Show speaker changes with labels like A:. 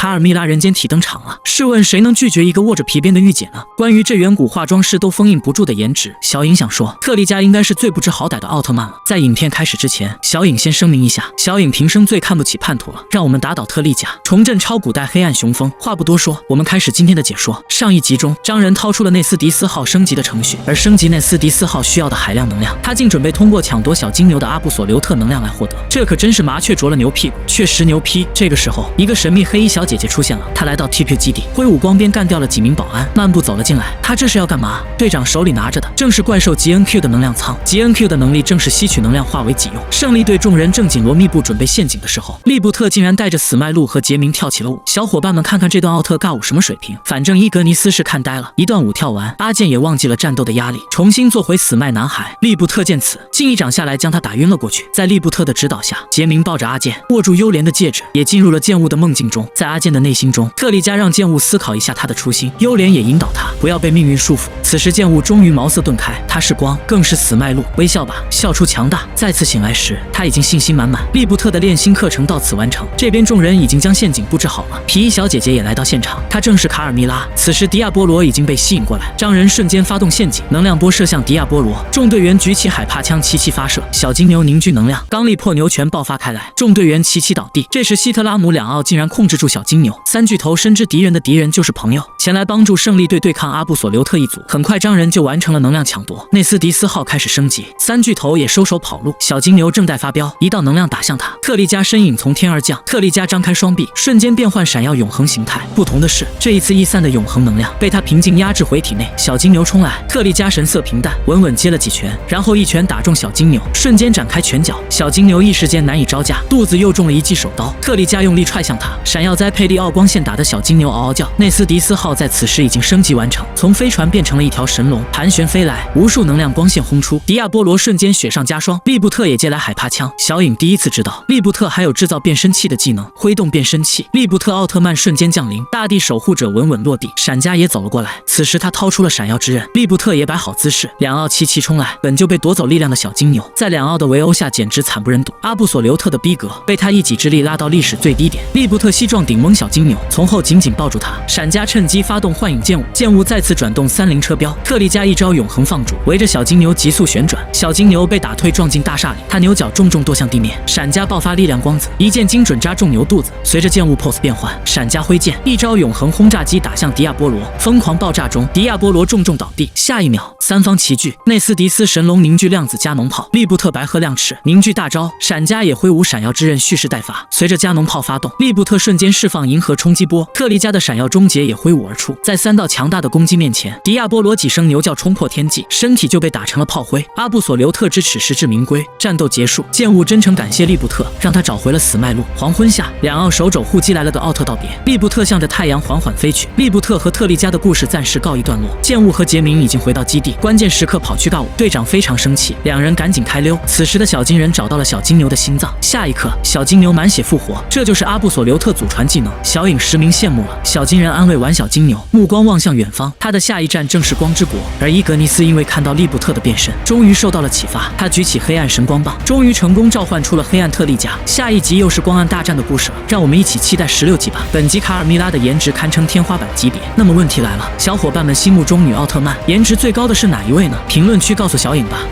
A: 卡尔米拉人间体登场了。试问谁能拒绝一个握着皮鞭的御姐呢？关于这远古化妆师都封印不住的颜值，小影想说，特丽迦应该是最不知好歹的奥特曼了。在影片开始之前，小影先声明一下，小影平生最看不起叛徒了，让我们打倒特丽迦，重振超古代黑暗雄风。话不多说，我们开始今天的解说。上一集中，张仁掏出了内斯迪斯号升级的程序，而升级内斯迪斯号需要的海量能量，他竟准备通过抢夺小金牛的阿布索留特能量来获得，这可真是麻雀啄了牛屁股，确实牛批。这个时候，一个神秘黑衣小姐姐出现了，她来到 TPU 基地，挥舞光鞭干掉了几名保安，漫步走了进来。她这是要干嘛？队长手里拿着的正是怪兽 GNQ 的能量仓 ，GNQ 的能力正是吸取能量化为己用。胜利队众人正紧锣密布准备陷阱的时候，利布特竟然带着史麦路和杰明跳起了舞。小伙伴们看看这段奥特尬舞什么水平？反正伊格尼斯是看呆了，一段舞跳完，阿健也忘记了战斗的压力，重新做回死麦男孩。利布特见此，竟一掌下来将他打晕了过去。在利布特的指导下，杰明抱着阿健，握住幽莲的戒指，也进入了剑雾的梦境中。在阿健的内心中，特丽迦让剑雾思考一下他的初心，幽莲也引导他不要被命运束缚。此时剑雾终于茅塞顿开，他是光，更是死麦路。微笑吧，笑出强大。再次醒来时，他已经信心满满。利布特的练心课程到此完成，这边众人已经将陷阱布置好了。皮衣小姐姐也来到现场，她正是卡尔米拉。此时迪亚波罗已经被吸引过来，张仁瞬间发动陷阱，能量波射向迪亚波罗。众队员举起海帕枪齐齐发射，小金牛凝聚能量，刚力破牛拳爆发开来，众队员齐齐倒地。这时希特拉姆两奥竟然控制住小金牛，三巨头深知敌人的敌人就是朋友，前来帮助胜利队对抗阿布索留特一族。很快张仁就完成了能量抢夺，内斯迪斯号开始升级，三巨头也收手跑路。小金牛正待发飙，一道能量打向他，特丽迦身影从天而降，特丽迦张开双臂，瞬间变换闪耀永恒形态。不同的是，这一次逸散的永恒能量被他平静压制回体内。小金牛冲来，特丽迦神色平淡，稳稳接了几拳，然后一拳打中小金牛，瞬间展开拳脚。小金牛一时间难以招架，肚子又中了一记手刀。特丽迦用力踹向他，闪耀栽佩利奥光线打得小金牛嗷嗷叫。内斯迪斯号在此时已经升级完成，从飞船变成了一条神龙，盘旋飞来，无数能量光线轰出，迪亚波罗瞬间雪上加霜。利布特也借来海帕枪，小影第一次知道利布特还有制造变身器的技能，挥动变身器，利布特奥特曼瞬间降临，大地守护者稳稳落地。闪迦也走了过来，此时他掏出了闪耀之刃，利布特也摆好姿势，两奥齐齐冲来。本就被夺走力量的小金牛，在两奥的围殴下简直惨不忍睹。阿布索留特的逼格被他一己之力拉到历史最低点，利布特西撞顶蒙小金牛，从后紧紧抱住他。闪迦趁机发动幻影剑舞，剑舞再次转动30车标，特丽迦一招永恒放逐，围着小金牛急速旋转，小金牛被打退撞进大厦里，他牛角重重跺向地面。闪迦爆发力量光子，一剑精准扎中牛肚子。随着剑雾 pose 变换，闪迦挥剑，一招永恒轰炸机打向迪亚波罗，疯狂爆炸中，迪亚波罗重重倒地。下一秒，三方齐聚，内斯迪斯神龙凝聚量子加农炮，利布特白鹤亮翅凝聚大招，闪迦也挥舞闪耀之刃蓄势待发。随着加农炮发动，利布特瞬间释放银河冲击波，特丽迦的闪耀终结也挥舞而出。在三道强大的攻击面前，迪亚波罗几声牛叫冲破天际，身体就被打成了炮灰。阿布索留特之耻实至名归，战斗结束，剑雾真诚感谢利布特，让他找回了死脉路。黄昏下，两奥手肘互击来了个奥特道别，利布特向着太阳缓缓飞去。利布特和特丽迦的故事暂时告一段落，剑雾和杰明已经回到基地，关键时刻跑去尬舞，队长非常生气，两人赶紧开溜。此时的小金人找到了小金牛的心脏，下一刻小金牛满血复活，这就是阿布索留特祖传技能。小影实名羡慕了，小金人安慰完小金牛，目光望向远方，他的下一站正是光之国。而伊格尼斯因为看到利布特的变身，终于受到了启发，他举起黑暗神光棒，终于成功召唤出了黑暗特丽迦。下一集又是光暗大战的故事了，让我们一起期待16集吧。本集卡尔米拉的颜值堪称天花板级别，那么问题来了，小伙伴们心目中女奥特曼颜值最高的是哪一位呢？评论区告诉小影吧。